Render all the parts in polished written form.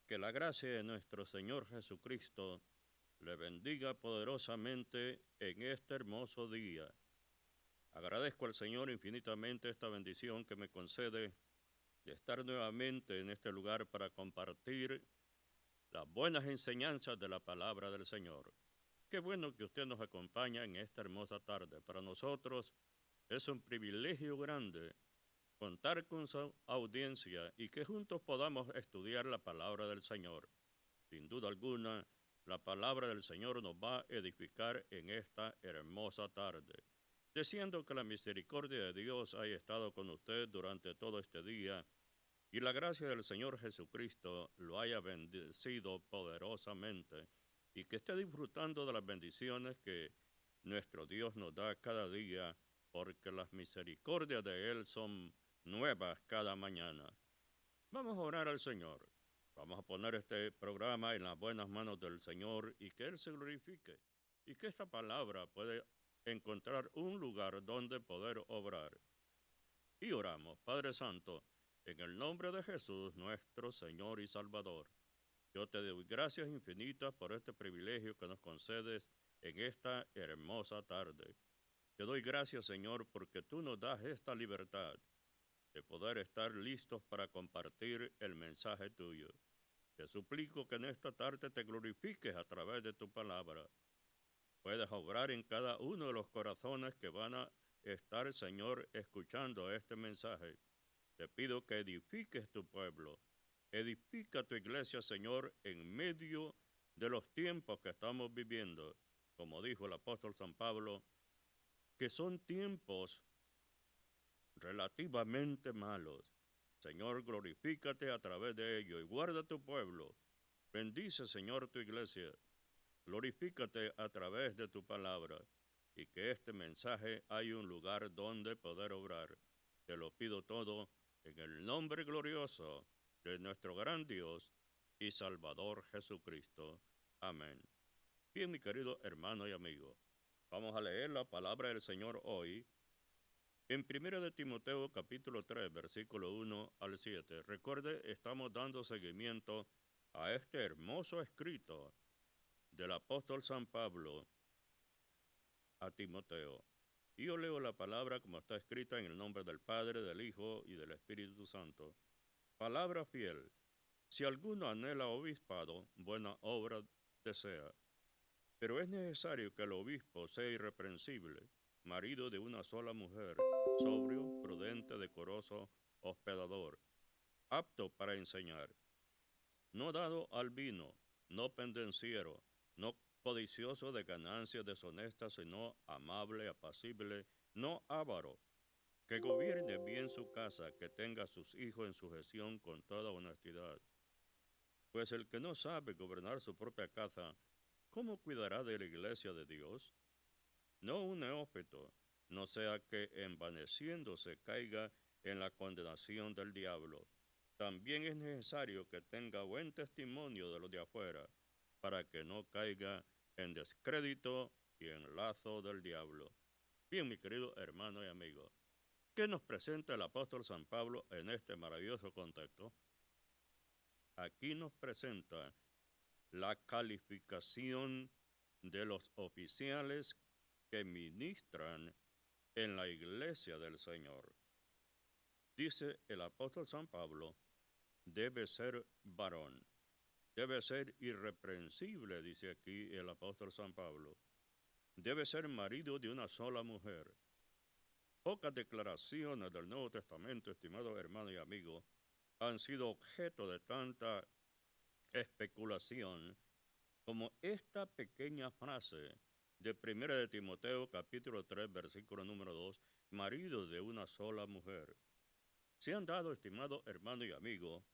Que la gracia de nuestro Señor Jesucristo le bendiga poderosamente en este hermoso día. Agradezco al Señor infinitamente esta bendición que me concede de estar nuevamente en este lugar para compartir las buenas enseñanzas de la palabra del Señor. Qué bueno que usted nos acompaña en esta hermosa tarde. Para nosotros es un privilegio grande contar con su audiencia y que juntos podamos estudiar la palabra del Señor. Sin duda alguna, la palabra del Señor nos va a edificar en esta hermosa tarde. Deseando que la misericordia de Dios haya estado con usted durante todo este día y la gracia del Señor Jesucristo lo haya bendecido poderosamente y que esté disfrutando de las bendiciones que nuestro Dios nos da cada día, porque las misericordias de Él son nuevas cada mañana. Vamos a orar al Señor. Vamos a poner este programa en las buenas manos del Señor y que Él se glorifique y que esta palabra pueda encontrar un lugar donde poder obrar. Y oramos, Padre Santo, en el nombre de Jesús, nuestro Señor y Salvador. Yo te doy gracias infinitas por este privilegio que nos concedes en esta hermosa tarde. Te doy gracias, Señor, porque tú nos das esta libertad de poder estar listos para compartir el mensaje tuyo. Te suplico que en esta tarde te glorifiques a través de tu palabra. Puedes obrar en cada uno de los corazones que van a estar, Señor, escuchando este mensaje. Te pido que edifiques tu pueblo. Edifica tu iglesia, Señor, en medio de los tiempos que estamos viviendo. Como dijo el apóstol San Pablo, que son tiempos relativamente malos. Señor, glorifícate a través de ello y guarda tu pueblo. Bendice, Señor, tu iglesia. Glorifícate a través de tu palabra y que este mensaje haya un lugar donde poder obrar. Te lo pido todo en el nombre glorioso de nuestro gran Dios y Salvador Jesucristo. Amén. Bien, mi querido hermano y amigo, vamos a leer la palabra del Señor hoy en 1 de Timoteo capítulo 3, versículo 1 al 7. Recuerde, estamos dando seguimiento a este hermoso escrito del apóstol San Pablo a Timoteo. Y yo leo la palabra como está escrita en el nombre del Padre, del Hijo y del Espíritu Santo. Palabra fiel. Si alguno anhela obispado, buena obra desea. Pero es necesario que el obispo sea irreprensible, marido de una sola mujer, sobrio, prudente, decoroso, hospedador, apto para enseñar, no dado al vino, no pendenciero, no codicioso de ganancias deshonestas, sino amable, apacible, no avaro, que gobierne bien su casa, que tenga a sus hijos en sujeción con toda honestidad. Pues el que no sabe gobernar su propia casa, ¿cómo cuidará de la iglesia de Dios? No un neófito, no sea que envaneciéndose caiga en la condenación del diablo. También es necesario que tenga buen testimonio de los de afuera, para que no caiga en descrédito y en lazo del diablo. Bien, mi querido hermano y amigo, ¿qué nos presenta el apóstol San Pablo en este maravilloso contexto? Aquí nos presenta la calificación de los oficiales que ministran en la iglesia del Señor. Dice el apóstol San Pablo, debe ser varón, debe ser irreprensible, dice aquí el apóstol San Pablo, debe ser marido de una sola mujer. Pocas declaraciones del Nuevo Testamento, estimado hermano y amigo, han sido objeto de tanta especulación como esta pequeña frase de 1 de Timoteo capítulo 3 versículo número 2, marido de una sola mujer. Se han dado, estimado hermano y amigo,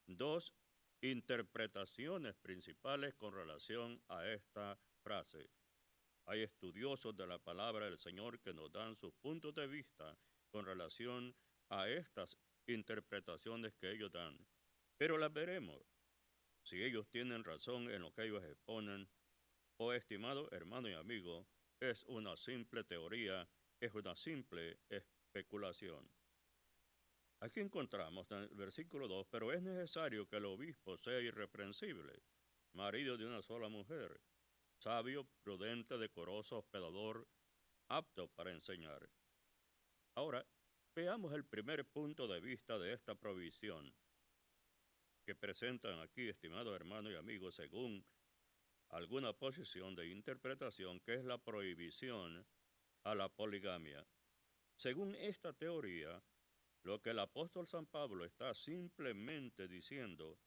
dos interpretaciones principales con relación a esta frase. Hay estudiosos de la palabra del Señor que nos dan sus puntos de vista con relación a estas interpretaciones que ellos dan, pero las veremos. Si ellos tienen razón en lo que ellos exponen, o estimado hermano y amigo, es una simple teoría, es una simple especulación. Aquí encontramos en el versículo 2, pero es necesario que el obispo sea irreprensible, marido de una sola mujer, sabio, prudente, decoroso, hospedador, apto para enseñar. Ahora, veamos el primer punto de vista de esta provisión que presentan aquí, estimado hermano y amigo, según alguna posición de interpretación, que es la prohibición a la poligamia. Según esta teoría, lo que el apóstol San Pablo está simplemente diciendo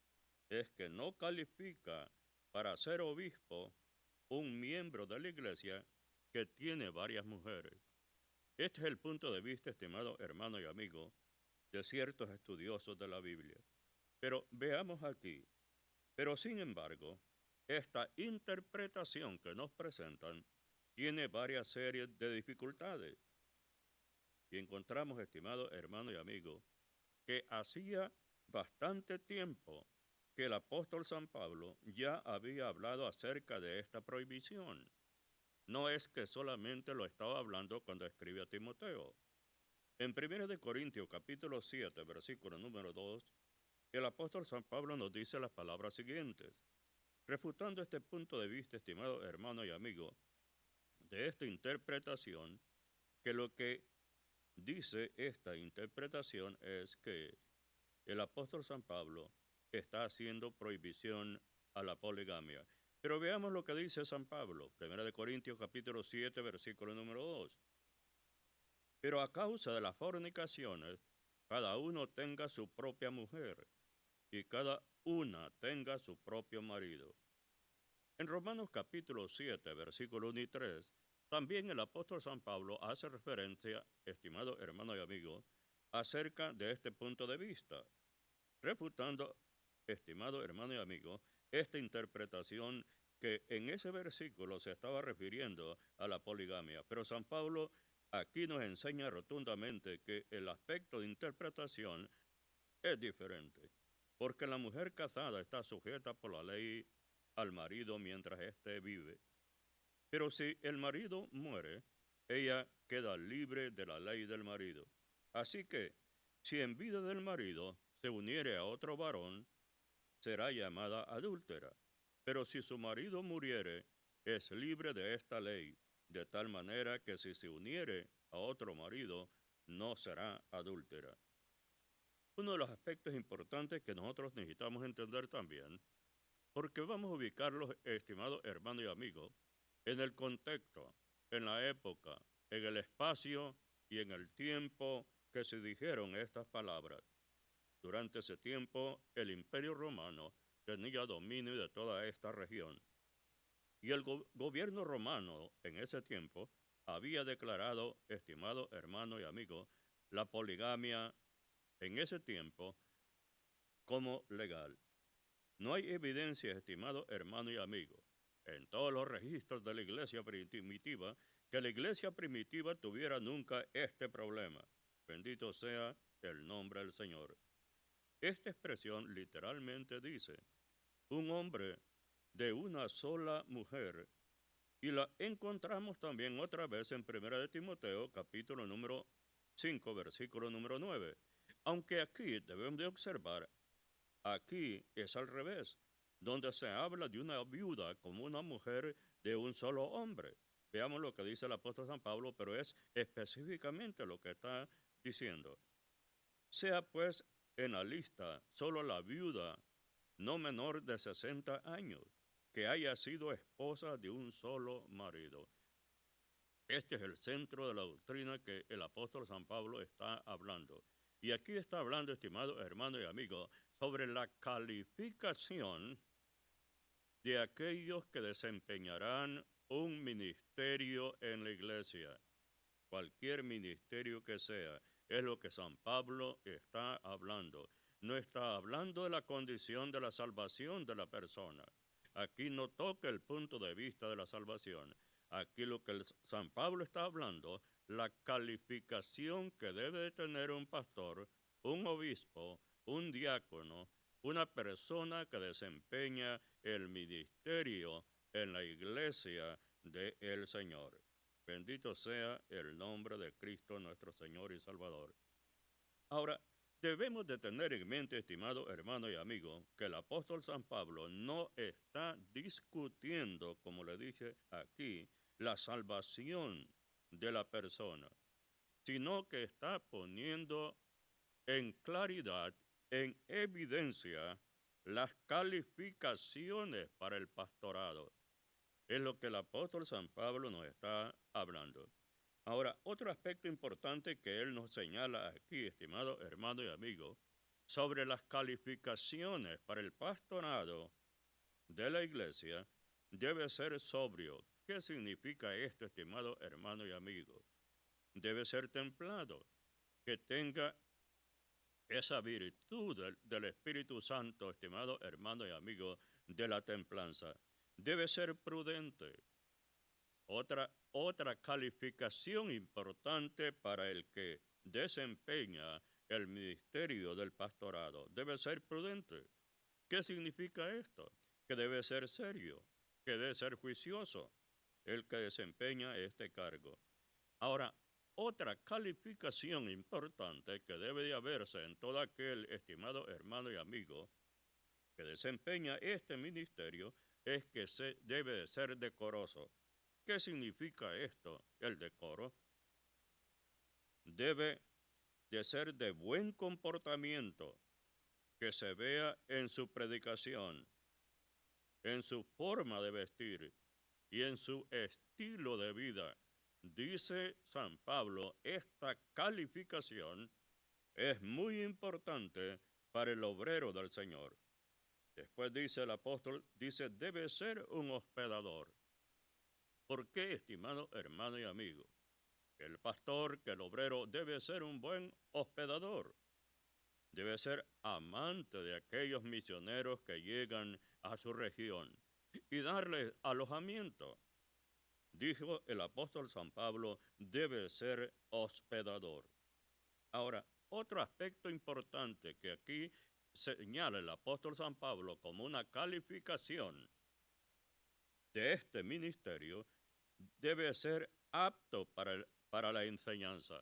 es que no califica para ser obispo un miembro de la iglesia que tiene varias mujeres. Este es el punto de vista, estimado hermano y amigo, de ciertos estudiosos de la Biblia. Pero veamos aquí, pero sin embargo, esta interpretación que nos presentan tiene varias series de dificultades. Y encontramos, estimado hermano y amigo, que hacía bastante tiempo que el apóstol San Pablo ya había hablado acerca de esta prohibición. No es que solamente lo estaba hablando cuando escribe a Timoteo. En 1 de Corintios capítulo 7, versículo número 2, el apóstol San Pablo nos dice las palabras siguientes. Refutando este punto de vista, estimado hermano y amigo, de esta interpretación, que lo que dice esta interpretación es que el apóstol San Pablo está haciendo prohibición a la poligamia. Pero veamos lo que dice San Pablo, 1 de Corintios capítulo 7, versículo número 2. Pero a causa de las fornicaciones, cada uno tenga su propia mujer y cada una tenga su propio marido. En Romanos capítulo 7, versículo 1 y 3, también el apóstol San Pablo hace referencia, estimado hermano y amigo, acerca de este punto de vista, refutando, estimado hermano y amigo, esta interpretación que en ese versículo se estaba refiriendo a la poligamia. Pero San Pablo aquí nos enseña rotundamente que el aspecto de interpretación es diferente, porque la mujer casada está sujeta por la ley al marido mientras éste vive. Pero si el marido muere, ella queda libre de la ley del marido. Así que, si en vida del marido se uniere a otro varón, será llamada adúltera. Pero si su marido muriere, es libre de esta ley, de tal manera que si se uniere a otro marido, no será adúltera. Uno de los aspectos importantes que nosotros necesitamos entender también, porque vamos a ubicarlos, estimados hermanos y amigos, en el contexto, en la época, en el espacio y en el tiempo que se dijeron estas palabras. Durante ese tiempo, el Imperio Romano tenía dominio de toda esta región. Y el gobierno romano en ese tiempo había declarado, estimado hermano y amigo, la poligamia en ese tiempo como legal. No hay evidencia, estimado hermano y amigo, en todos los registros de la iglesia primitiva, que la iglesia primitiva tuviera nunca este problema. Bendito sea el nombre del Señor. Esta expresión literalmente dice, un hombre de una sola mujer, y la encontramos también otra vez en 1 de Timoteo, capítulo número 5, versículo número 9. Aunque aquí debemos de observar, aquí es al revés, donde se habla de una viuda como una mujer de un solo hombre. Veamos lo que dice el apóstol San Pablo, pero es específicamente lo que está diciendo. Sea pues en la lista solo la viuda no menor de 60 años, que haya sido esposa de un solo marido. Este es el centro de la doctrina que el apóstol San Pablo está hablando. Y aquí está hablando, estimado hermano y amigo, sobre la calificación de aquellos que desempeñarán un ministerio en la iglesia. Cualquier ministerio que sea, es lo que San Pablo está hablando. No está hablando de la condición de la salvación de la persona. Aquí no toca el punto de vista de la salvación. Aquí lo que San Pablo está hablando, la calificación que debe de tener un pastor, un obispo, un diácono, una persona que desempeña el ministerio en la iglesia del Señor. Bendito sea el nombre de Cristo nuestro Señor y Salvador. Ahora, Debemos de tener en mente, estimado hermano y amigo, que el apóstol San Pablo no está discutiendo, como le dije aquí, la salvación de la persona, sino que está poniendo en claridad, en evidencia, las calificaciones para el pastorado. Es lo que el apóstol San Pablo nos está hablando. Ahora, otro aspecto importante que él nos señala aquí, estimado hermano y amigo, sobre las calificaciones para el pastorado de la iglesia, debe ser sobrio. ¿Qué significa esto, estimado hermano y amigo? Debe ser templado, que tenga esa virtud del Espíritu Santo, estimado hermano y amigo, de la templanza. Debe ser prudente. Otra calificación importante para el que desempeña el ministerio del pastorado. Debe ser prudente. ¿Qué significa esto? Que debe ser serio, que debe ser juicioso el que desempeña este cargo. Ahora, otra calificación importante que debe de haberse en todo aquel estimado hermano y amigo que desempeña este ministerio es que se debe de ser decoroso. ¿Qué significa esto? El decoro debe de ser de buen comportamiento, que se vea en su predicación, en su forma de vestir y en su estilo de vida. Dice San Pablo, esta calificación es muy importante para el obrero del Señor. Después dice el apóstol, dice, debe ser un hospedador. ¿Por qué, estimado hermano y amigo? Que el pastor, que el obrero debe ser un buen hospedador. Debe ser amante de aquellos misioneros que llegan a su región y darles alojamiento. Dijo el apóstol San Pablo, debe ser hospedador. Ahora, otro aspecto importante que aquí señala el apóstol San Pablo como una calificación de este ministerio, debe ser apto para la enseñanza.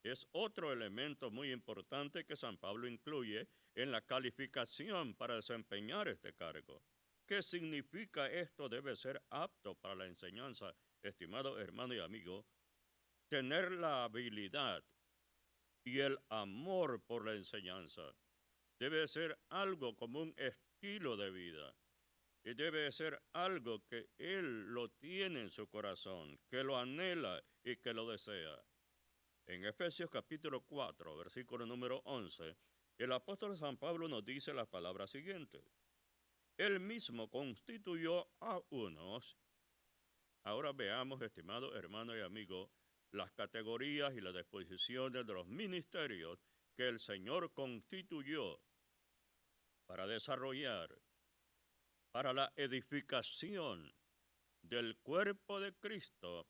Es otro elemento muy importante que San Pablo incluye en la calificación para desempeñar este cargo. ¿Qué significa esto? Debe ser apto para la enseñanza, estimado hermano y amigo. Tener la habilidad y el amor por la enseñanza. Debe ser algo como un estilo de vida. Y debe ser algo que él lo tiene en su corazón, que lo anhela y que lo desea. En Efesios capítulo 4, versículo número 11, el apóstol San Pablo nos dice las palabras siguientes. Él mismo constituyó a unos. Ahora veamos, estimado hermano y amigo, las categorías y las disposiciones de los ministerios que el Señor constituyó para desarrollar, para la edificación del cuerpo de Cristo,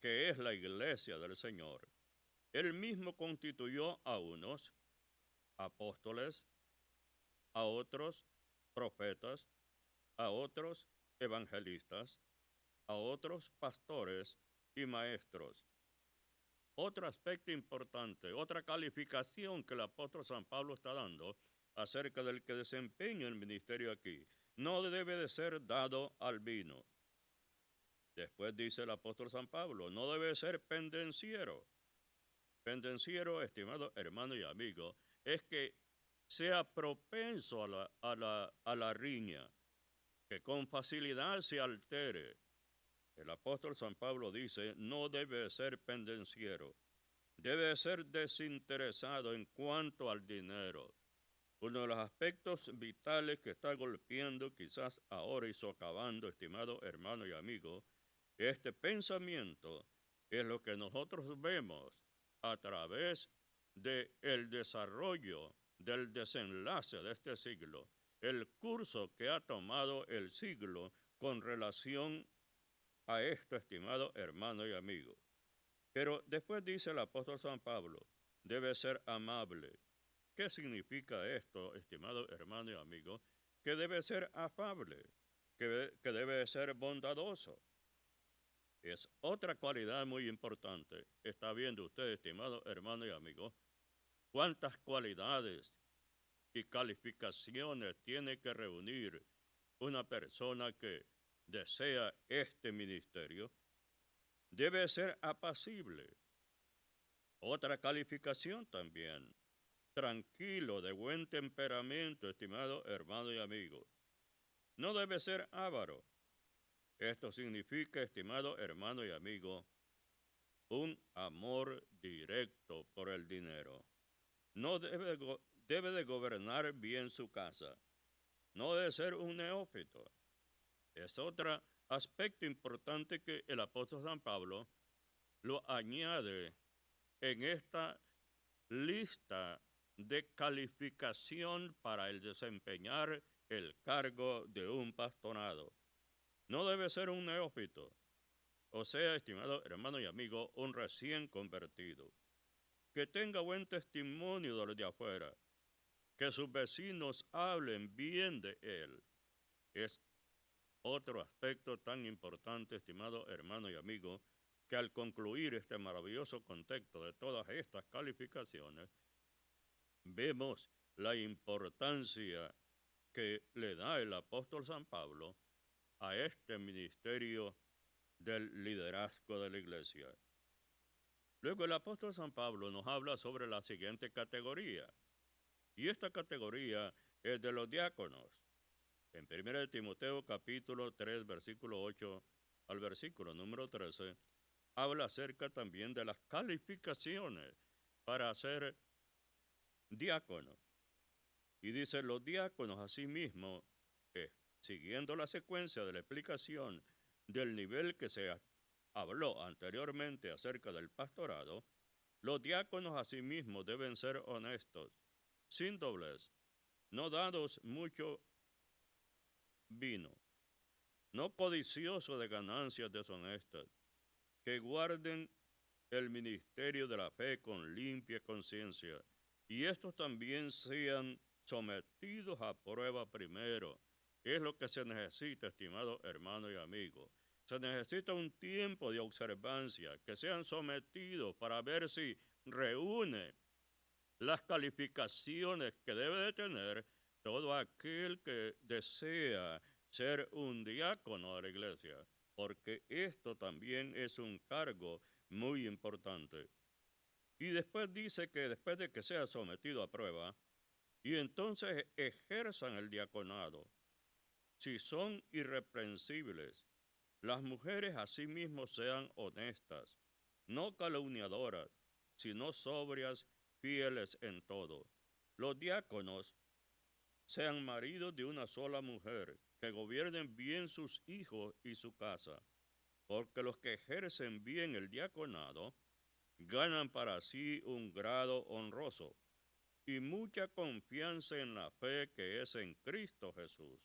que es la iglesia del Señor. Él mismo constituyó a unos apóstoles, a otros profetas, a otros evangelistas, a otros pastores y maestros. Otro aspecto importante, otra calificación que el apóstol San Pablo está dando acerca del que desempeña el ministerio aquí, no debe de ser dado al vino. Después dice el apóstol San Pablo, no debe ser pendenciero. Pendenciero, estimado hermano y amigo, es que sea propenso a la riña, que con facilidad se altere. El apóstol San Pablo dice, no debe ser pendenciero, debe ser desinteresado en cuanto al dinero. Uno de los aspectos vitales que está golpeando quizás ahora y socavando, estimado hermano y amigo, este pensamiento es lo que nosotros vemos a través del desarrollo, del desenlace de este siglo, el curso que ha tomado el siglo con relación a esto, estimado hermano y amigo. Pero después dice el apóstol San Pablo, debe ser amable. ¿Qué significa esto, estimado hermano y amigo? Que debe ser afable, que debe ser bondadoso. Es otra cualidad muy importante. Está viendo usted, estimado hermano y amigo, cuántas cualidades y calificaciones tiene que reunir una persona que desea este ministerio. Debe ser apacible. Otra calificación también. Tranquilo, de buen temperamento, estimado hermano y amigo. No debe ser avaro. Esto significa, estimado hermano y amigo, un amor directo por el dinero. No debe de gobernar bien su casa. No debe ser un neófito. Es otro aspecto importante que el apóstol San Pablo lo añade en esta lista de calificación para el desempeñar el cargo de un pastorado. No debe ser un neófito, o sea, estimado hermano y amigo, un recién convertido, que tenga buen testimonio de los de afuera, que sus vecinos hablen bien de él. Es otro aspecto tan importante, estimado hermano y amigo, que al concluir este maravilloso contexto de todas estas calificaciones, vemos la importancia que le da el apóstol San Pablo a este ministerio del liderazgo de la iglesia. Luego el apóstol San Pablo nos habla sobre la siguiente categoría, y esta categoría es de los diáconos. En 1 Timoteo capítulo 3, versículo 8 al versículo número 13, habla acerca también de las calificaciones para ser diácono. Y dice, los diáconos asimismo, siguiendo la secuencia de la explicación del nivel que se habló anteriormente acerca del pastorado, los diáconos asimismo deben ser honestos, sin doblez, no dados mucho vino, no codiciosos de ganancias deshonestas, que guarden el ministerio de la fe con limpia conciencia, y estos también sean sometidos a prueba primero. Es lo que se necesita, estimado hermano y amigo. Se necesita un tiempo de observancia, que sean sometidos para ver si reúne las calificaciones que debe de tener todo aquel que desea ser un diácono de la iglesia, porque esto también es un cargo muy importante. Y después dice que después de que sea sometido a prueba, y entonces ejerzan el diaconado, si son irreprensibles, las mujeres asimismo sean honestas, no calumniadoras, sino sobrias, fieles en todo. Los diáconos sean maridos de una sola mujer, que gobiernen bien sus hijos y su casa, porque los que ejercen bien el diaconado ganan para sí un grado honroso y mucha confianza en la fe que es en Cristo Jesús.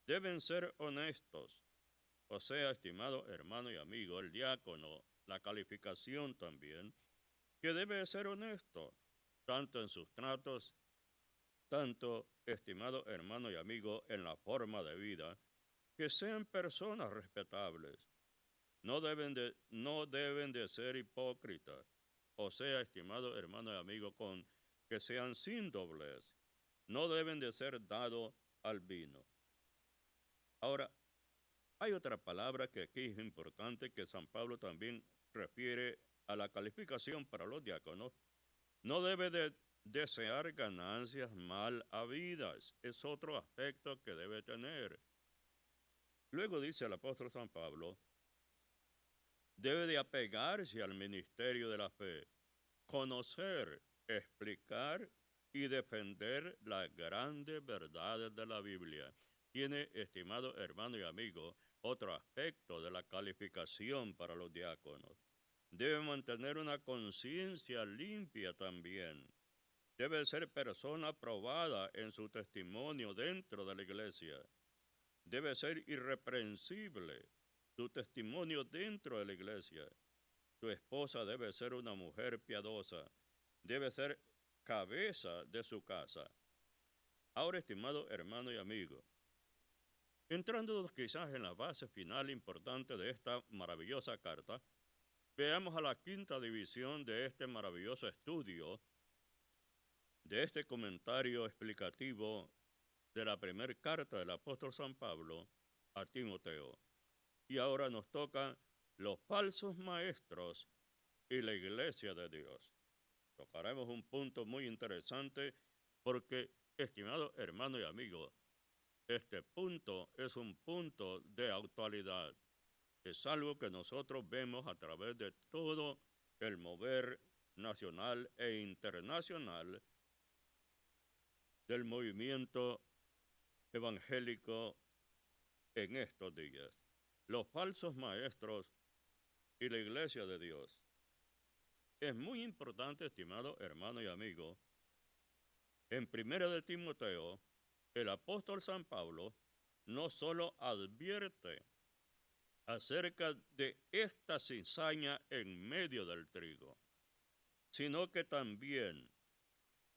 Deben ser honestos, o sea, estimado hermano y amigo, el diácono, la calificación también, que debe ser honesto, tanto en sus tratos, tanto, estimado hermano y amigo, en la forma de vida, que sean personas respetables. No deben de ser hipócritas, o sea, estimado hermano y amigo, que sean sin doblez. No deben de ser dados al vino. Ahora, hay otra palabra que aquí es importante que San Pablo también refiere a la calificación para los diáconos. No debe de desear ganancias mal habidas. Es otro aspecto que debe tener. Luego dice el apóstol San Pablo, debe de apegarse al ministerio de la fe, conocer, explicar y defender las grandes verdades de la Biblia. Tiene, estimado hermano y amigo, otro aspecto de la calificación para los diáconos. Debe mantener una conciencia limpia también. Debe ser persona probada en su testimonio dentro de la iglesia. Debe ser irreprensible su testimonio dentro de la iglesia. Tu esposa debe ser una mujer piadosa. Debe ser cabeza de su casa. Ahora, estimado hermano y amigo, entrando quizás en la base final importante de esta maravillosa carta, veamos a la quinta división de este maravilloso estudio de este comentario explicativo de la primera carta del apóstol San Pablo a Timoteo. Y ahora nos tocan los falsos maestros y la iglesia de Dios. Tocaremos un punto muy interesante porque, estimado hermano y amigo, este punto es un punto de actualidad. Es algo que nosotros vemos a través de todo el mover nacional e internacional del movimiento evangélico en estos días. Los falsos maestros y la iglesia de Dios. Es muy importante, estimado hermano y amigo, en 1 de Timoteo, el apóstol San Pablo no solo advierte acerca de esta cizaña en medio del trigo, sino que también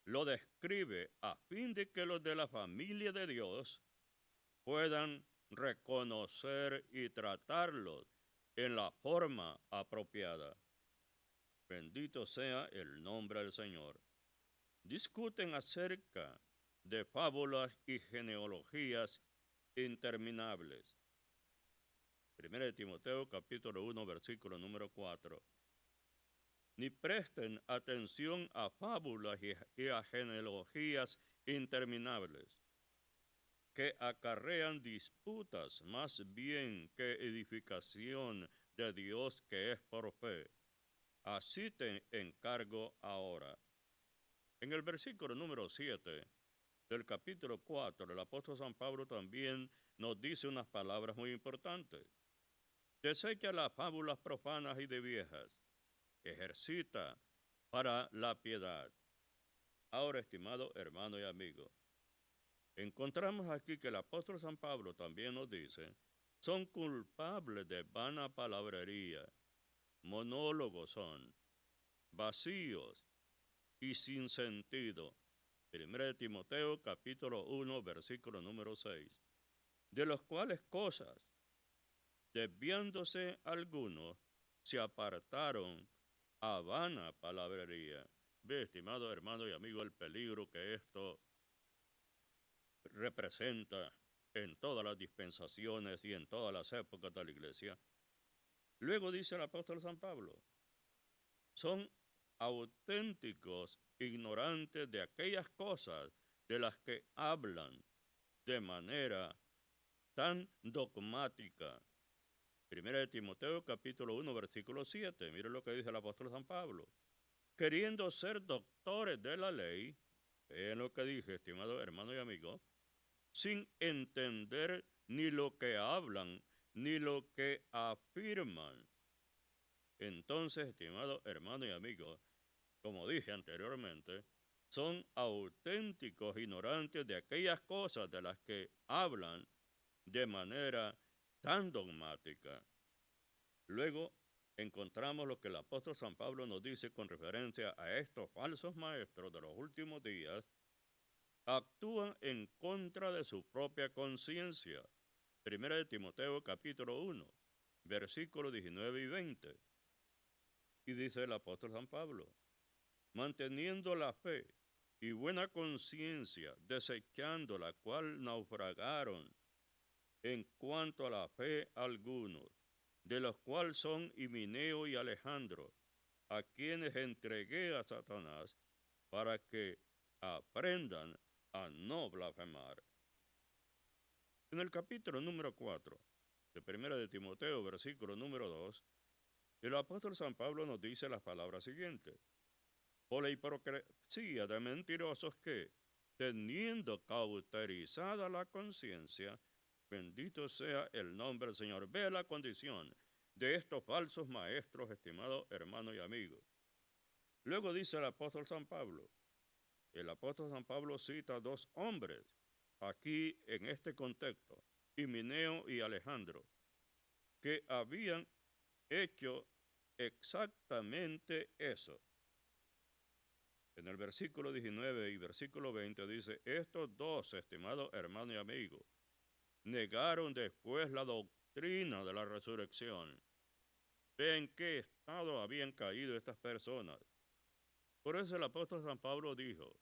lo describe a fin de que los de la familia de Dios puedan reconocer y tratarlos en la forma apropiada. Bendito sea el nombre del Señor. Discuten acerca de fábulas y genealogías interminables. 1 de Timoteo capítulo 1 versículo número 4. Ni presten atención a fábulas y a genealogías interminables, que acarrean disputas más bien que edificación de Dios que es por fe. Así te encargo ahora. En el versículo número 7 del capítulo 4, el apóstol San Pablo también nos dice unas palabras muy importantes. Desecha las fábulas profanas y de viejas, ejercita para la piedad. Ahora, estimado hermano y amigo, encontramos aquí que el apóstol San Pablo también nos dice, son culpables de vana palabrería, monólogos son, vacíos y sin sentido. 1 de Timoteo capítulo 1 versículo número 6, de los cuales cosas, desviándose algunos, se apartaron a vana palabrería. Ve, estimado hermano y amigo, el peligro que esto representa en todas las dispensaciones y en todas las épocas de la iglesia. Luego dice el apóstol San Pablo, son auténticos ignorantes de aquellas cosas de las que hablan de manera tan dogmática. 1 de Timoteo capítulo 1 versículo 7, mire lo que dice el apóstol San Pablo. Queriendo ser doctores de la ley, vean lo que dije, estimado hermano y amigo, sin entender ni lo que hablan, ni lo que afirman. Entonces, estimado hermano y amigo, como dije anteriormente, son auténticos ignorantes de aquellas cosas de las que hablan de manera tan dogmática. Luego encontramos lo que el apóstol San Pablo nos dice con referencia a estos falsos maestros de los últimos días, actúan en contra de su propia conciencia. 1 de Timoteo capítulo 1, versículos 19 y 20. Y dice el apóstol San Pablo, manteniendo la fe y buena conciencia, desechando la cual naufragaron en cuanto a la fe algunos, de los cuales son Himeneo y Alejandro, a quienes entregué a Satanás para que aprendan a no blasfemar. En el capítulo número 4 de 1 de Timoteo, versículo número 2, el apóstol San Pablo nos dice las palabras siguientes. Por la hipocresía de mentirosos que, teniendo cauterizada la conciencia, bendito sea el nombre del Señor. Ve la condición de estos falsos maestros, estimado hermano y amigo. Luego dice el apóstol San Pablo. El apóstol San Pablo cita a dos hombres aquí en este contexto, Himeneo y Alejandro, que habían hecho exactamente eso. En el versículo 19 y versículo 20 dice, estos dos, estimados hermanos y amigos, negaron después la doctrina de la resurrección. ¿Ve en qué estado habían caído estas personas? Por eso el apóstol San Pablo dijo,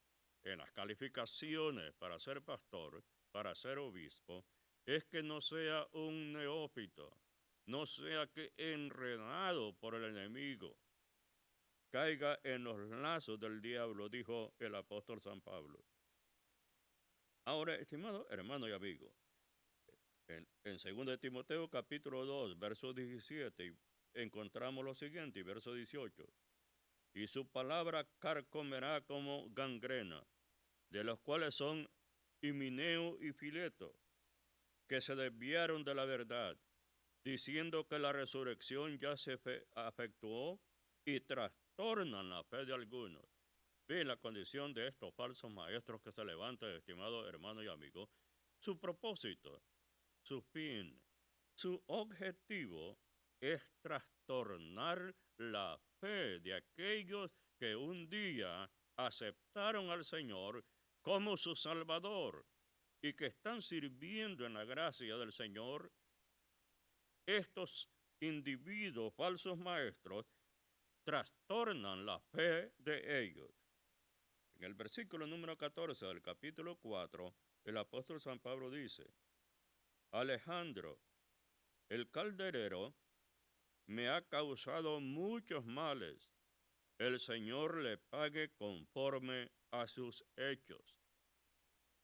en las calificaciones para ser pastor, para ser obispo, es que no sea un neófito, no sea que enredado por el enemigo, caiga en los lazos del diablo, dijo el apóstol San Pablo. Ahora, estimado hermano y amigo, en 2 de Timoteo capítulo 2, verso 17, encontramos lo siguiente, verso 18. Y su palabra carcomerá como gangrena, de los cuales son Himeneo y Fileto, que se desviaron de la verdad, diciendo que la resurrección ya se efectuó y trastornan la fe de algunos. Ve la condición de estos falsos maestros que se levantan, estimado hermano y amigo, su propósito, su fin, su objetivo es trastornar la fe de aquellos que un día aceptaron al Señor como su Salvador y que están sirviendo en la gracia del Señor. Estos individuos, falsos maestros, trastornan la fe de ellos. En el versículo número 14 del capítulo 4, el apóstol San Pablo dice: Alejandro, el calderero, me ha causado muchos males. El Señor le pague conforme a sus hechos.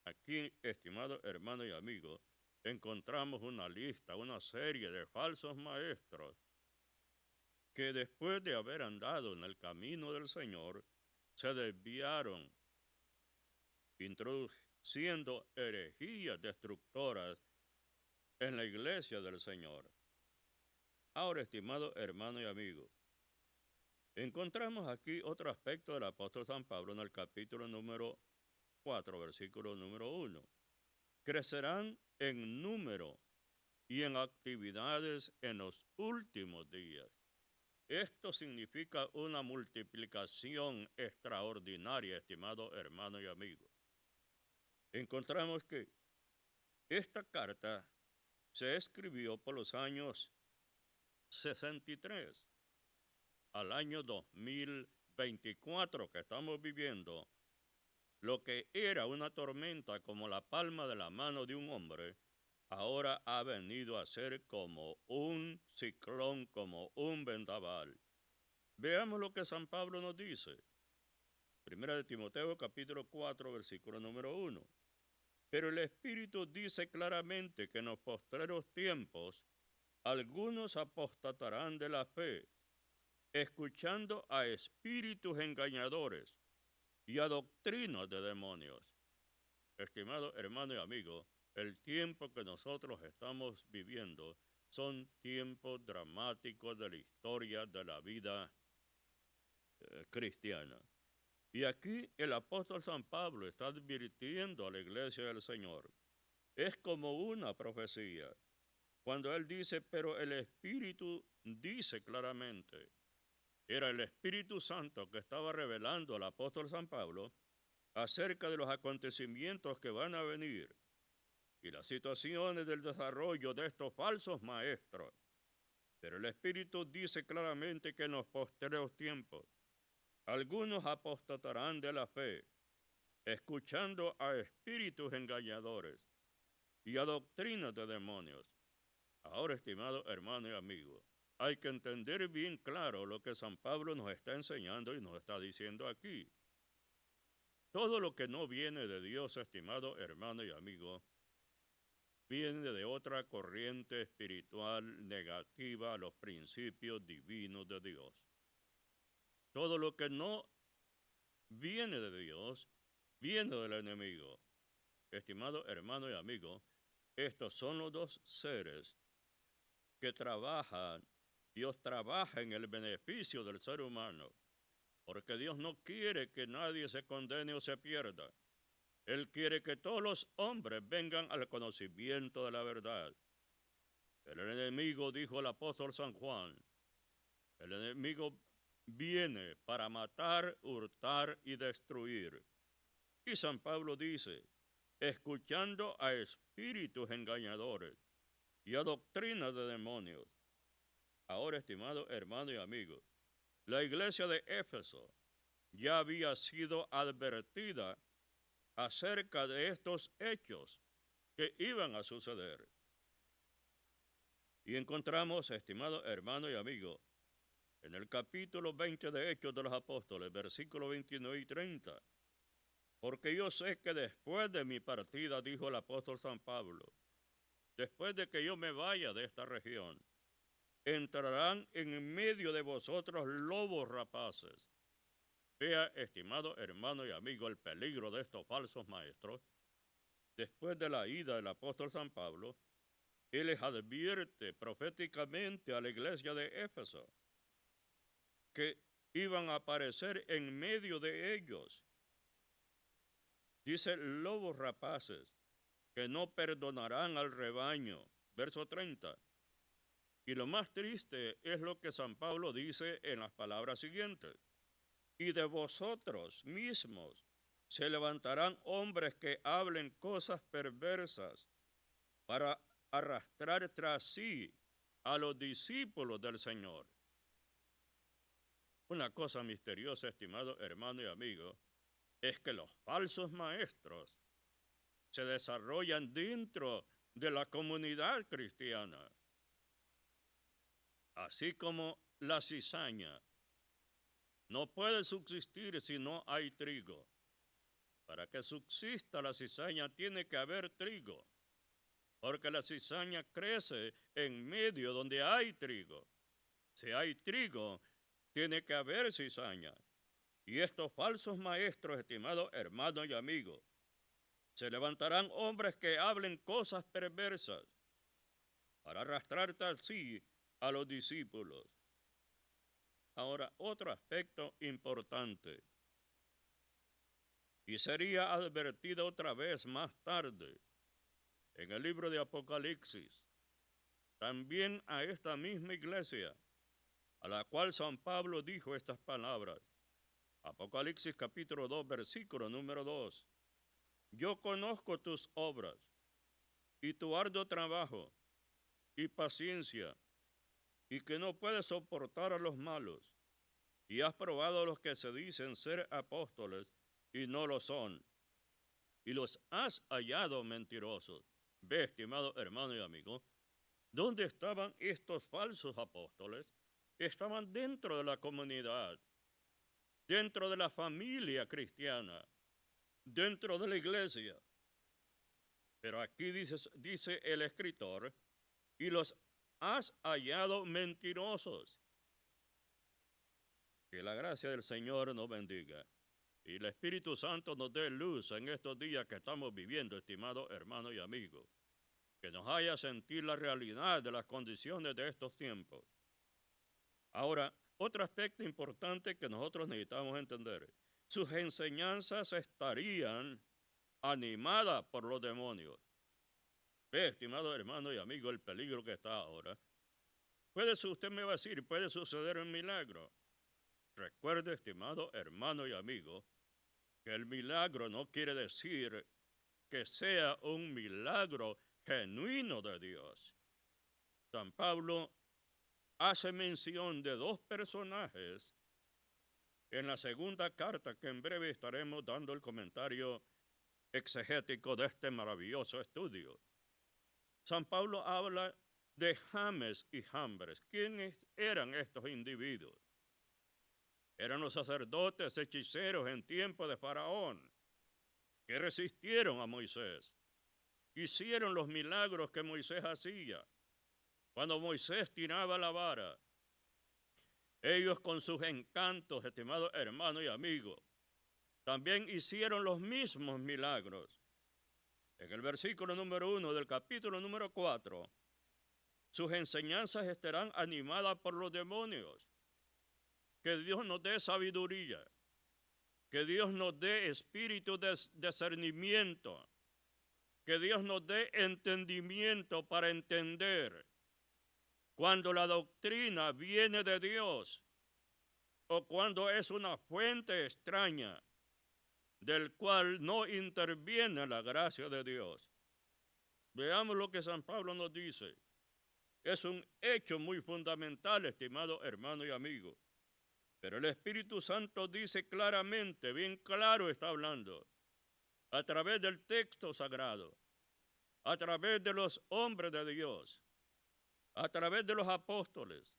Aquí, estimado hermano y amigo, encontramos una lista, una serie de falsos maestros que después de haber andado en el camino del Señor, se desviaron, introduciendo herejías destructoras en la iglesia del Señor. Ahora, estimado hermano y amigo, encontramos aquí otro aspecto del apóstol San Pablo en el capítulo número 4, versículo número 1. Crecerán en número y en actividades en los últimos días. Esto significa una multiplicación extraordinaria, estimado hermano y amigo. Encontramos que esta carta se escribió por los años 63 al año 2024 que estamos viviendo. Lo que era una tormenta como la palma de la mano de un hombre, ahora ha venido a ser como un ciclón, como un vendaval. Veamos lo que San Pablo nos dice. Primera de Timoteo capítulo 4, versículo número 1. Pero el Espíritu dice claramente que en los postreros tiempos algunos apostatarán de la fe, escuchando a espíritus engañadores y a doctrinas de demonios. Estimado hermano y amigo, el tiempo que nosotros estamos viviendo son tiempos dramáticos de la historia de la vida cristiana. Y aquí el apóstol San Pablo está advirtiendo a la iglesia del Señor. Es como una profecía. Cuando él dice, pero el Espíritu dice claramente, era el Espíritu Santo que estaba revelando al apóstol San Pablo acerca de los acontecimientos que van a venir y las situaciones del desarrollo de estos falsos maestros. Pero el Espíritu dice claramente que en los posteriores tiempos algunos apostatarán de la fe, escuchando a espíritus engañadores y a doctrinas de demonios. Ahora, estimado hermano y amigo, hay que entender bien claro lo que San Pablo nos está enseñando y nos está diciendo aquí. Todo lo que no viene de Dios, estimado hermano y amigo, viene de otra corriente espiritual negativa a los principios divinos de Dios. Todo lo que no viene de Dios, viene del enemigo. Estimado hermano y amigo, estos son los dos seres que trabajan. Dios trabaja en el beneficio del ser humano, porque Dios no quiere que nadie se condene o se pierda. Él quiere que todos los hombres vengan al conocimiento de la verdad. El enemigo, dijo el apóstol San Juan, el enemigo viene para matar, hurtar y destruir. Y San Pablo dice, escuchando a espíritus engañadores y a doctrinas de demonios. Ahora, estimado hermano y amigo, la iglesia de Éfeso ya había sido advertida acerca de estos hechos que iban a suceder. Y encontramos, estimado hermano y amigo, en el capítulo 20 de Hechos de los Apóstoles, versículos 29 y 30, porque yo sé que después de mi partida, dijo el apóstol San Pablo, después de que yo me vaya de esta región, entrarán en medio de vosotros lobos rapaces. Vea, estimado hermano y amigo, el peligro de estos falsos maestros. Después de la ida del apóstol San Pablo, él les advierte proféticamente a la iglesia de Éfeso que iban a aparecer en medio de ellos. Dice lobos rapaces que no perdonarán al rebaño. Verso 30. Y lo más triste es lo que San Pablo dice en las palabras siguientes. Y de vosotros mismos se levantarán hombres que hablen cosas perversas para arrastrar tras sí a los discípulos del Señor. Una cosa misteriosa, estimado hermano y amigo, es que los falsos maestros se desarrollan dentro de la comunidad cristiana. Así como la cizaña no puede subsistir si no hay trigo. Para que subsista la cizaña tiene que haber trigo, porque la cizaña crece en medio donde hay trigo. Si hay trigo, tiene que haber cizaña. Y estos falsos maestros, estimados hermanos y amigos, se levantarán hombres que hablen cosas perversas para arrastrar tras sí a los discípulos. Ahora, otro aspecto importante, y sería advertido otra vez más tarde en el libro de Apocalipsis, también a esta misma iglesia, a la cual San Pablo dijo estas palabras. Apocalipsis capítulo 2, versículo número 2. Yo conozco tus obras y tu arduo trabajo y paciencia, y que no puedes soportar a los malos, y has probado a los que se dicen ser apóstoles y no lo son, y los has hallado mentirosos. Ve, estimado hermano y amigo, ¿dónde estaban estos falsos apóstoles? Estaban dentro de la comunidad, dentro de la familia cristiana, dentro de la iglesia. Pero aquí dice el escritor, y los has hallado mentirosos. Que la gracia del Señor nos bendiga y el Espíritu Santo nos dé luz en estos días que estamos viviendo, estimado hermano y amigo, que nos haya sentir la realidad de las condiciones de estos tiempos. Ahora, otro aspecto importante que nosotros necesitamos entender, sus enseñanzas estarían animadas por los demonios. Ve, estimado hermano y amigo, el peligro que está ahora. Usted me va a decir, puede suceder un milagro. Recuerde, estimado hermano y amigo, que el milagro no quiere decir que sea un milagro genuino de Dios. San Pablo hace mención de dos personajes en la segunda carta, que en breve estaremos dando el comentario exegético de este maravilloso estudio. San Pablo habla de James y Jambres. ¿Quiénes eran estos individuos? Eran los sacerdotes hechiceros en tiempo de Faraón, que resistieron a Moisés. Hicieron los milagros que Moisés hacía. Cuando Moisés tiraba la vara, ellos con sus encantos, estimados hermanos y amigos, también hicieron los mismos milagros. En el versículo número 1 del capítulo número 4, sus enseñanzas estarán animadas por los demonios. Que Dios nos dé sabiduría, que Dios nos dé espíritu de discernimiento, que Dios nos dé entendimiento para entender cuando la doctrina viene de Dios o cuando es una fuente extraña del cual no interviene la gracia de Dios. Veamos lo que San Pablo nos dice. Es un hecho muy fundamental, estimado hermano y amigo. Pero el Espíritu Santo dice claramente, bien claro está hablando, a través del texto sagrado, a través de los hombres de Dios, a través de los apóstoles,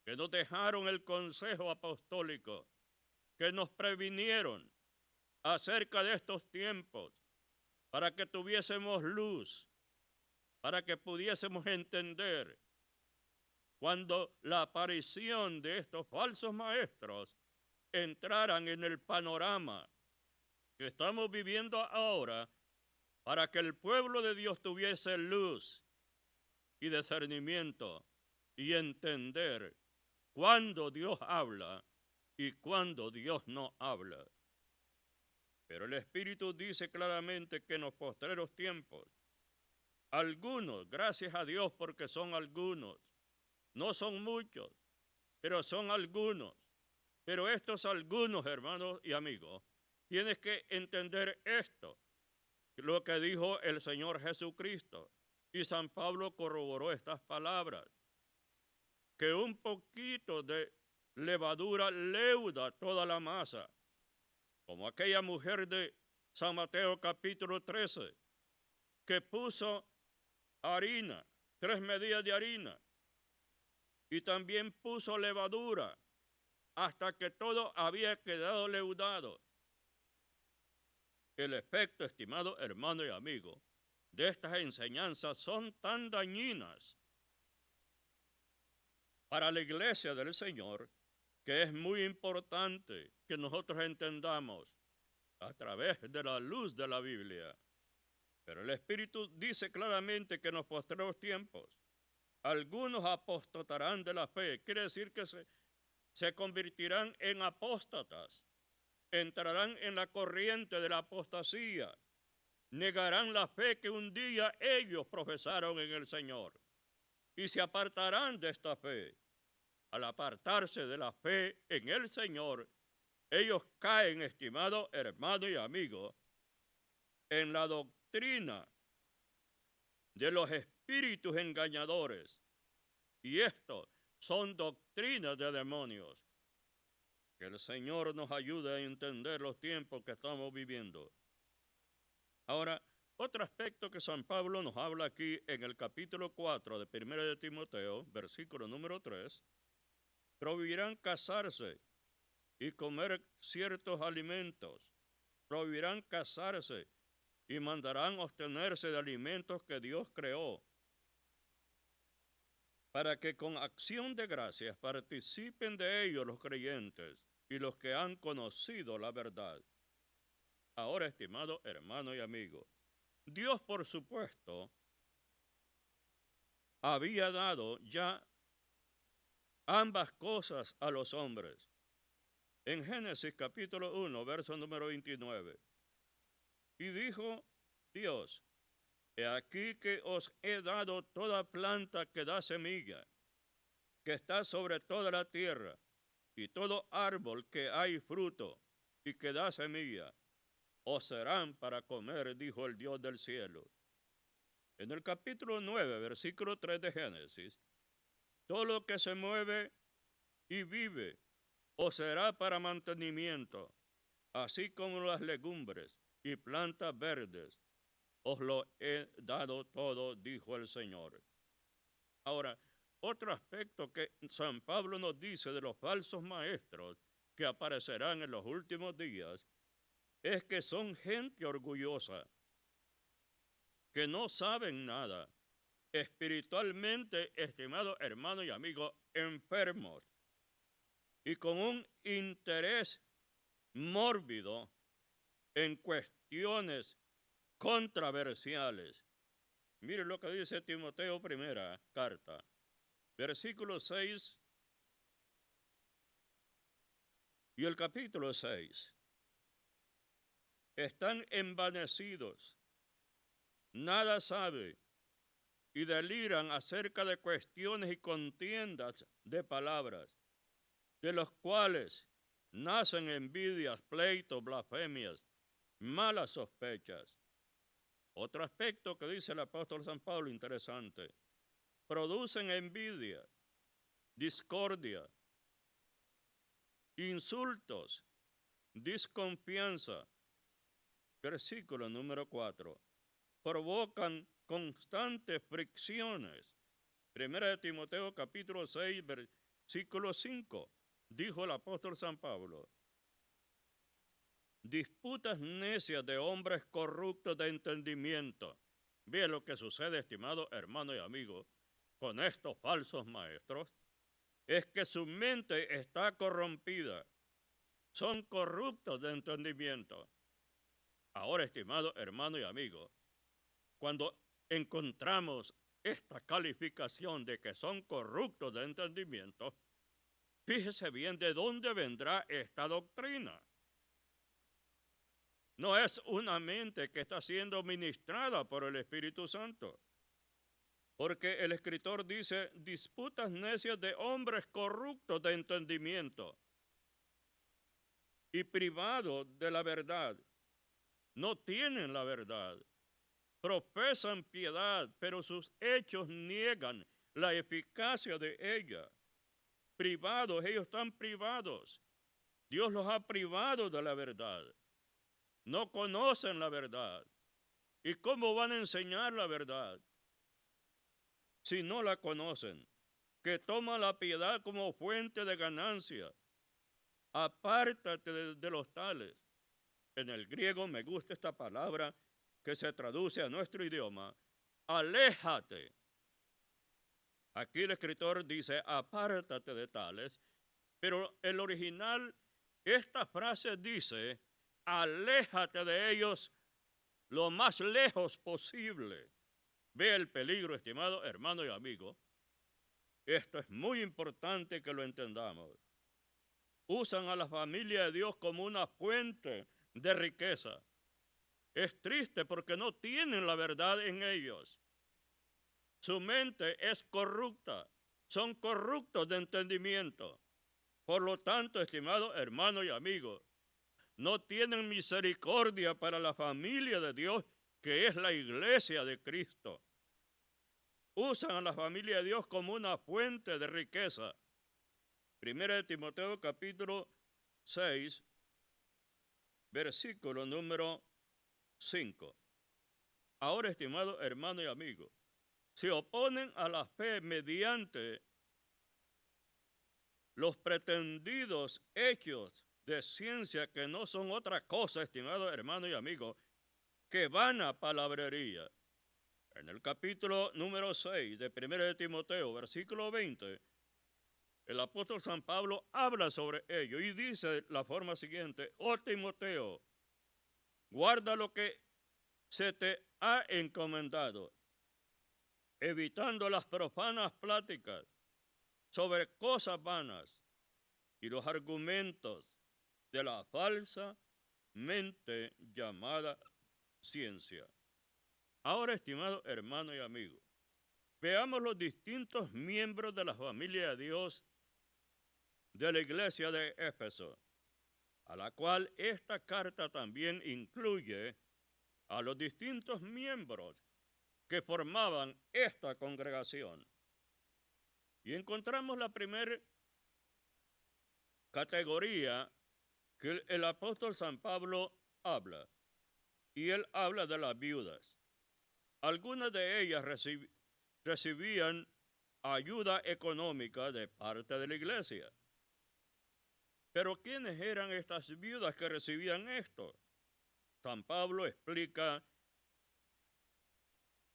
que nos dejaron el consejo apostólico, que nos previnieron acerca de estos tiempos, para que tuviésemos luz, para que pudiésemos entender cuando la aparición de estos falsos maestros entraran en el panorama que estamos viviendo ahora, para que el pueblo de Dios tuviese luz y discernimiento y entender cuándo Dios habla y cuándo Dios no habla. Pero el Espíritu dice claramente que en los postreros tiempos, algunos, gracias a Dios porque son algunos, no son muchos, pero son algunos. Pero estos algunos, hermanos y amigos, tienes que entender esto, lo que dijo el Señor Jesucristo. Y San Pablo corroboró estas palabras, que un poquito de levadura leuda toda la masa, como aquella mujer de San Mateo capítulo 13, que puso harina, 3 medidas de harina, y también puso levadura, hasta que todo había quedado leudado. El efecto, estimado hermano y amigo, de estas enseñanzas son tan dañinas para la iglesia del Señor, que es muy importante que nosotros entendamos a través de la luz de la Biblia. Pero el Espíritu dice claramente que en los postreros tiempos algunos apostatarán de la fe. Quiere decir que se convertirán en apóstatas, entrarán en la corriente de la apostasía, negarán la fe que un día ellos profesaron en el Señor y se apartarán de esta fe. Al apartarse de la fe en el Señor, ellos caen, estimado hermano y amigo, en la doctrina de los espíritus engañadores. Y esto son doctrinas de demonios. Que el Señor nos ayude a entender los tiempos que estamos viviendo. Ahora, otro aspecto que San Pablo nos habla aquí en el capítulo 4 de 1 de Timoteo, versículo número 3, prohibirán casarse y comer ciertos alimentos, prohibirán casarse y mandarán abstenerse de alimentos que Dios creó, para que con acción de gracias participen de ellos los creyentes y los que han conocido la verdad. Ahora, estimado hermano y amigo, Dios, por supuesto, había dado ya ambas cosas a los hombres. En Génesis capítulo 1, verso número 29, y dijo Dios: he aquí que os he dado toda planta que da semilla, que está sobre toda la tierra, y todo árbol que hay fruto y que da semilla, os serán para comer, dijo el Dios del cielo. En el capítulo 9, versículo 3 de Génesis, todo lo que se mueve y vive os será para mantenimiento, así como las legumbres y plantas verdes, os lo he dado todo, dijo el Señor. Ahora, otro aspecto que San Pablo nos dice de los falsos maestros que aparecerán en los últimos días es que son gente orgullosa, que no saben nada, espiritualmente, estimado hermano y amigo, enfermos y con un interés mórbido en cuestiones controversiales. Mire lo que dice Timoteo, primera carta, versículo 6 y el capítulo 6. Están envanecidos, nada sabe, y deliran acerca de cuestiones y contiendas de palabras, de los cuales nacen envidias, pleitos, blasfemias, malas sospechas. Otro aspecto que dice el apóstol San Pablo interesante: producen envidia, discordia, insultos, desconfianza, Versículo número 4. Provocan constantes fricciones. Primera de Timoteo capítulo 6, versículo 5. Dijo el apóstol San Pablo: disputas necias de hombres corruptos de entendimiento. Ve lo que sucede, estimado hermano y amigo, con estos falsos maestros. Es que su mente está corrompida. Son corruptos de entendimiento. Ahora, estimado hermano y amigo, cuando encontramos esta calificación de que son corruptos de entendimiento, fíjese bien de dónde vendrá esta doctrina. No es una mente que está siendo ministrada por el Espíritu Santo. Porque el escritor dice, disputas necias de hombres corruptos de entendimiento y privados de la verdad. No tienen la verdad. Profesan piedad, pero sus hechos niegan la eficacia de ella. Privados, ellos están privados. Dios los ha privado de la verdad. No conocen la verdad. ¿Y cómo van a enseñar la verdad si no la conocen? Que toma la piedad como fuente de ganancia. Apártate de los tales. En el griego me gusta esta palabra que se traduce a nuestro idioma. Aléjate. Aquí el escritor dice, apártate de tales, pero el original, esta frase dice, aléjate de ellos lo más lejos posible. Ve el peligro, estimado hermano y amigo. Esto es muy importante que lo entendamos. Usan a la familia de Dios como una fuente de riqueza. Es triste porque no tienen la verdad en ellos. Su mente es corrupta. Son corruptos de entendimiento. Por lo tanto, estimado hermano y amigo, no tienen misericordia para la familia de Dios, que es la iglesia de Cristo. Usan a la familia de Dios como una fuente de riqueza. Primera de Timoteo capítulo 6, versículo número 5. Ahora, estimado hermano y amigo, se oponen a la fe mediante los pretendidos hechos de ciencia que no son otra cosa, estimado hermano y amigo, que vana palabrería. En el capítulo número 6 de 1 de Timoteo, versículo 20, el apóstol San Pablo habla sobre ello y dice la forma siguiente: oh Timoteo, guarda lo que se te ha encomendado, evitando las profanas pláticas sobre cosas vanas y los argumentos de la falsa mente llamada ciencia. Ahora, estimado hermano y amigo, veamos los distintos miembros de la familia de Dios de la iglesia de Éfeso, a la cual esta carta también incluye a los distintos miembros que formaban esta congregación. Y encontramos la primera categoría que el apóstol San Pablo habla, y él habla de las viudas. Algunas de ellas recibían ayuda económica de parte de la iglesia. Pero ¿quiénes eran estas viudas que recibían esto? San Pablo explica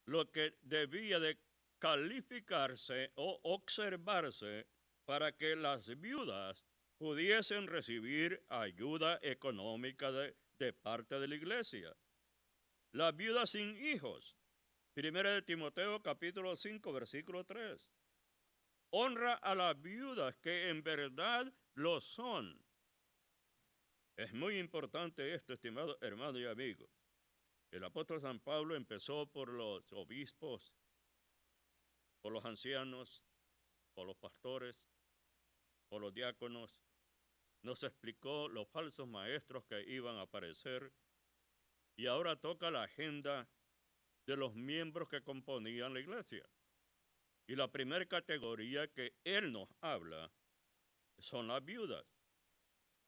lo que debía de calificarse o observarse para que las viudas pudiesen recibir ayuda económica de parte de la iglesia. Las viudas sin hijos. Primera de Timoteo capítulo 5, versículo 3. Honra a las viudas que en verdad lo son. Es muy importante esto, estimado hermano y amigo. El apóstol San Pablo empezó por los obispos, por los ancianos, por los pastores, por los diáconos. Nos explicó los falsos maestros que iban a aparecer y ahora toca la agenda de los miembros que componían la iglesia. Y la primera categoría que él nos habla son las viudas.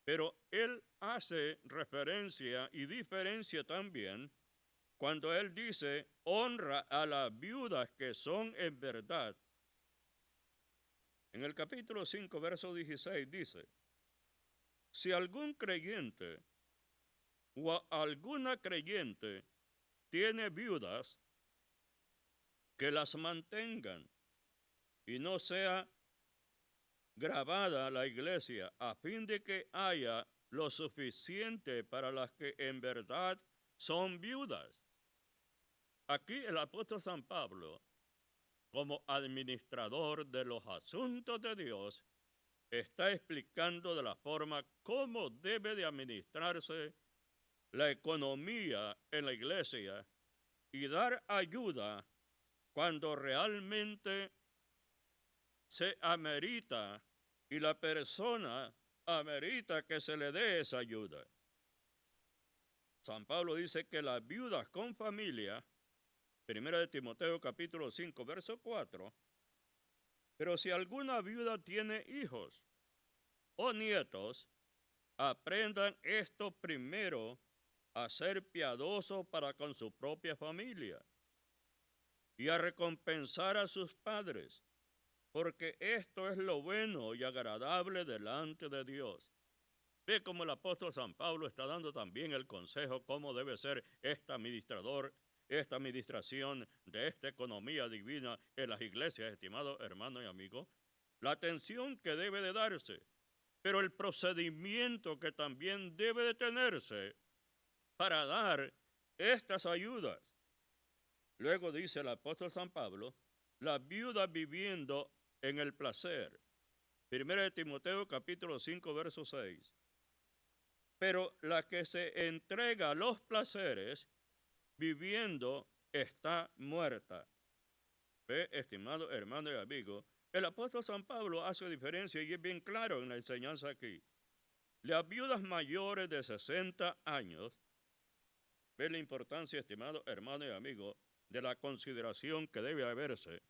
Pero él hace referencia y diferencia también cuando él dice, honra a las viudas que son en verdad. En el capítulo 5, verso 16 dice, si algún creyente o alguna creyente tiene viudas, que las mantengan y no sea grabada la iglesia, a fin de que haya lo suficiente para las que en verdad son viudas. Aquí el apóstol San Pablo, como administrador de los asuntos de Dios, está explicando de la forma cómo debe de administrarse la economía en la iglesia y dar ayuda cuando realmente se amerita y la persona amerita que se le dé esa ayuda. San Pablo dice que las viudas con familia, 1 de Timoteo capítulo 5, verso 4, pero si alguna viuda tiene hijos o nietos, aprendan esto primero a ser piadosos para con su propia familia y a recompensar a sus padres, porque esto es lo bueno y agradable delante de Dios. Ve cómo el apóstol San Pablo está dando también el consejo cómo debe ser esta administración de esta economía divina en las iglesias, estimado hermano y amigo. La atención que debe de darse, pero el procedimiento que también debe de tenerse para dar estas ayudas. Luego dice el apóstol San Pablo, la viuda viviendo en el placer. 1 de Timoteo capítulo 5, verso 6. Pero la que se entrega a los placeres viviendo está muerta. Ve, estimado hermano y amigo, el apóstol San Pablo hace diferencia y es bien claro en la enseñanza aquí. Las viudas mayores de 60 años, ve la importancia, estimado hermano y amigo, de la consideración que debe haberse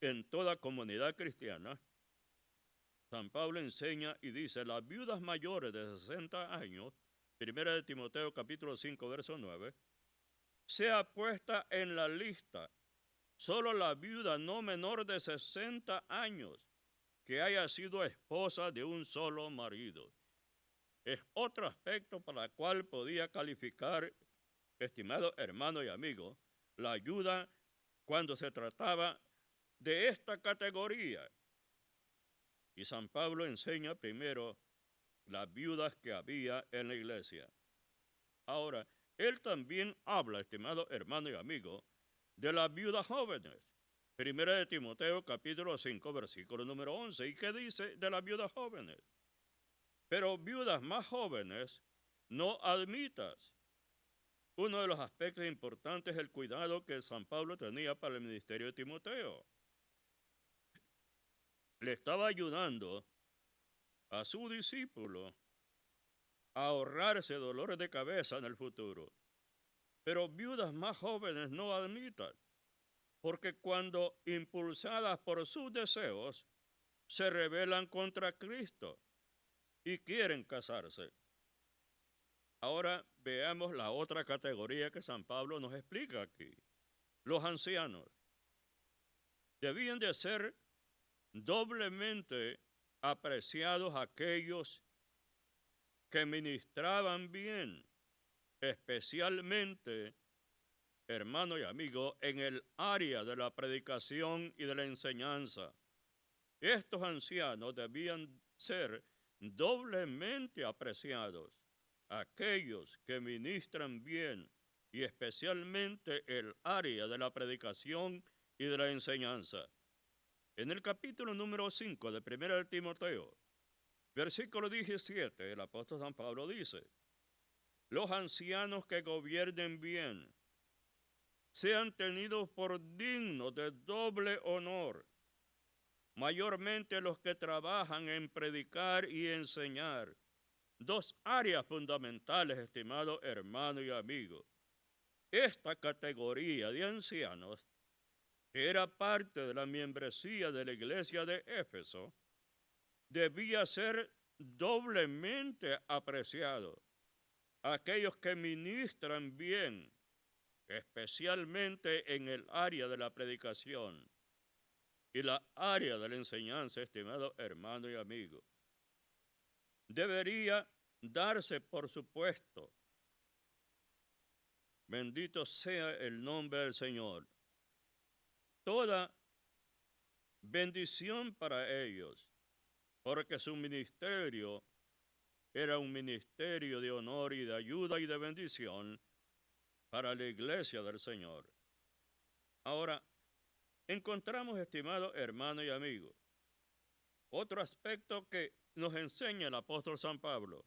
en toda comunidad cristiana. San Pablo enseña y dice, las viudas mayores de 60 años, 1 de Timoteo capítulo 5, verso 9, sea puesta en la lista solo la viuda no menor de 60 años que haya sido esposa de un solo marido. Es otro aspecto para el cual podía calificar, estimado hermano y amigo, la ayuda cuando se trataba de esta categoría. Y San Pablo enseña primero las viudas que había en la iglesia. Ahora, él también habla, estimado hermano y amigo, de las viudas jóvenes. 1 de Timoteo capítulo 5, versículo número 11. ¿Y qué dice de las viudas jóvenes? Pero viudas más jóvenes no admitas. Uno de los aspectos importantes es el cuidado que San Pablo tenía para el ministerio de Timoteo. Le estaba ayudando a su discípulo a ahorrarse dolores de cabeza en el futuro. Pero viudas más jóvenes no admitan, porque cuando impulsadas por sus deseos, se rebelan contra Cristo y quieren casarse. Ahora veamos la otra categoría que San Pablo nos explica aquí. Los ancianos debían de ser doblemente apreciados aquellos que ministraban bien, especialmente, hermano y amigo, en el área de la predicación y de la enseñanza. Estos ancianos debían ser doblemente apreciados, aquellos que ministran bien y especialmente el área de la predicación y de la enseñanza. En el capítulo número 5 de 1 de Timoteo, versículo 17, el apóstol San Pablo dice, los ancianos que gobiernen bien sean tenidos por dignos de doble honor, mayormente los que trabajan en predicar y enseñar. Dos áreas fundamentales, estimado hermano y amigo. Esta categoría de ancianos, que era parte de la membresía de la iglesia de Éfeso, debía ser doblemente apreciado aquellos que ministran bien, especialmente en el área de la predicación y la área de la enseñanza, estimado hermano y amigo. Debería darse por supuesto, bendito sea el nombre del Señor, toda bendición para ellos, porque su ministerio era un ministerio de honor y de ayuda y de bendición para la iglesia del Señor. Ahora, encontramos, estimado hermano y amigo, otro aspecto que nos enseña el apóstol San Pablo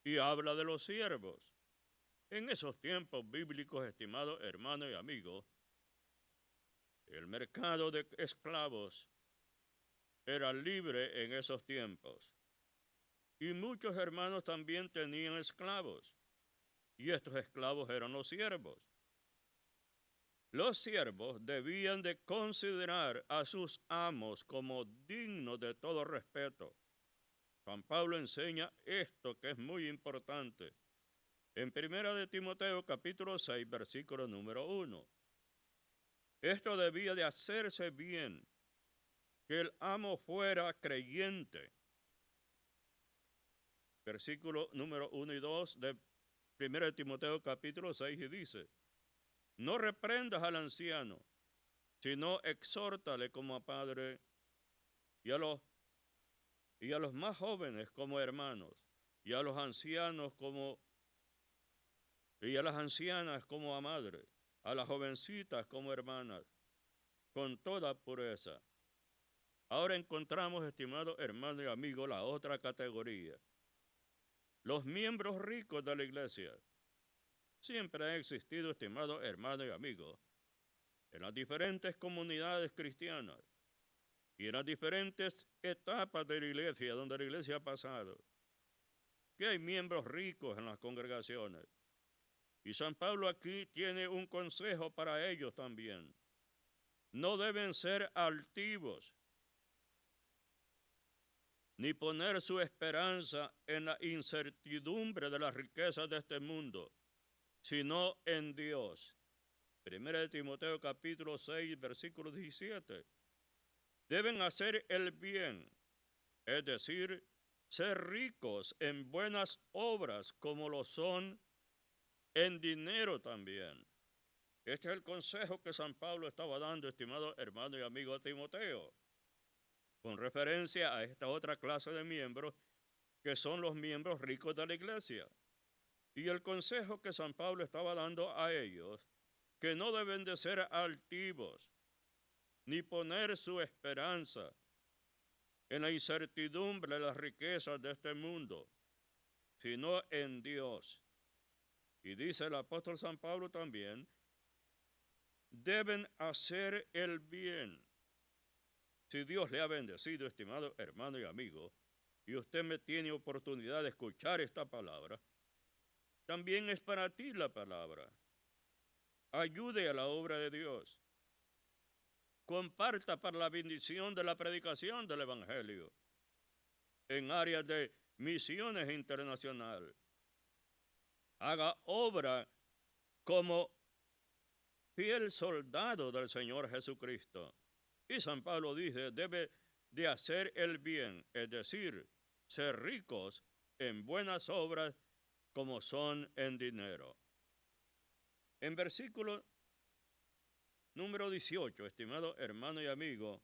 y habla de los siervos. En esos tiempos bíblicos, estimado hermano y amigo, el mercado de esclavos era libre en esos tiempos. Y muchos hermanos también tenían esclavos. Y estos esclavos eran los siervos. Los siervos debían de considerar a sus amos como dignos de todo respeto. San Pablo enseña esto que es muy importante. En 1 de Timoteo capítulo 6, versículo número 1. Esto debía de hacerse bien, que el amo fuera creyente. Versículo número 1 y 2 de 1 de Timoteo capítulo 6 y dice, no reprendas al anciano, sino exhórtale como a padre y a los más jóvenes como hermanos, y a los ancianos y a las ancianas como a madre, a las jovencitas como hermanas, con toda pureza. Ahora encontramos, estimado hermano y amigo, la otra categoría. Los miembros ricos de la iglesia. Siempre ha existido, estimado hermano y amigo, en las diferentes comunidades cristianas y en las diferentes etapas de la iglesia, donde la iglesia ha pasado, que hay miembros ricos en las congregaciones. Y San Pablo aquí tiene un consejo para ellos también. No deben ser altivos, ni poner su esperanza en la incertidumbre de las riquezas de este mundo, sino en Dios. 1 de Timoteo capítulo 6, versículo 17. Deben hacer el bien, es decir, ser ricos en buenas obras como lo son en dinero también. Este es el consejo que San Pablo estaba dando, estimado hermano y amigo Timoteo, con referencia a esta otra clase de miembros que son los miembros ricos de la iglesia. Y el consejo que San Pablo estaba dando a ellos, que no deben de ser altivos, ni poner su esperanza en la incertidumbre de las riquezas de este mundo, sino en Dios. Y dice el apóstol San Pablo también, deben hacer el bien. Si Dios le ha bendecido, estimado hermano y amigo, y usted me tiene oportunidad de escuchar esta palabra, también es para ti la palabra. Ayude a la obra de Dios. Comparta para la bendición de la predicación del Evangelio en áreas de misiones internacionales. Haga obra como fiel soldado del Señor Jesucristo. Y San Pablo dice, debe de hacer el bien, es decir, ser ricos en buenas obras como son en dinero. En versículo número 18, estimado hermano y amigo,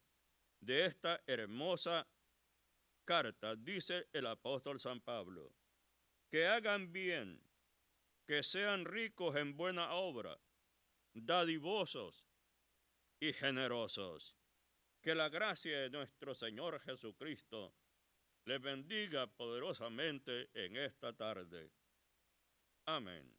de esta hermosa carta, dice el apóstol San Pablo, que hagan bien, que sean ricos en buena obra, dadivosos y generosos. Que la gracia de nuestro Señor Jesucristo les bendiga poderosamente en esta tarde. Amén.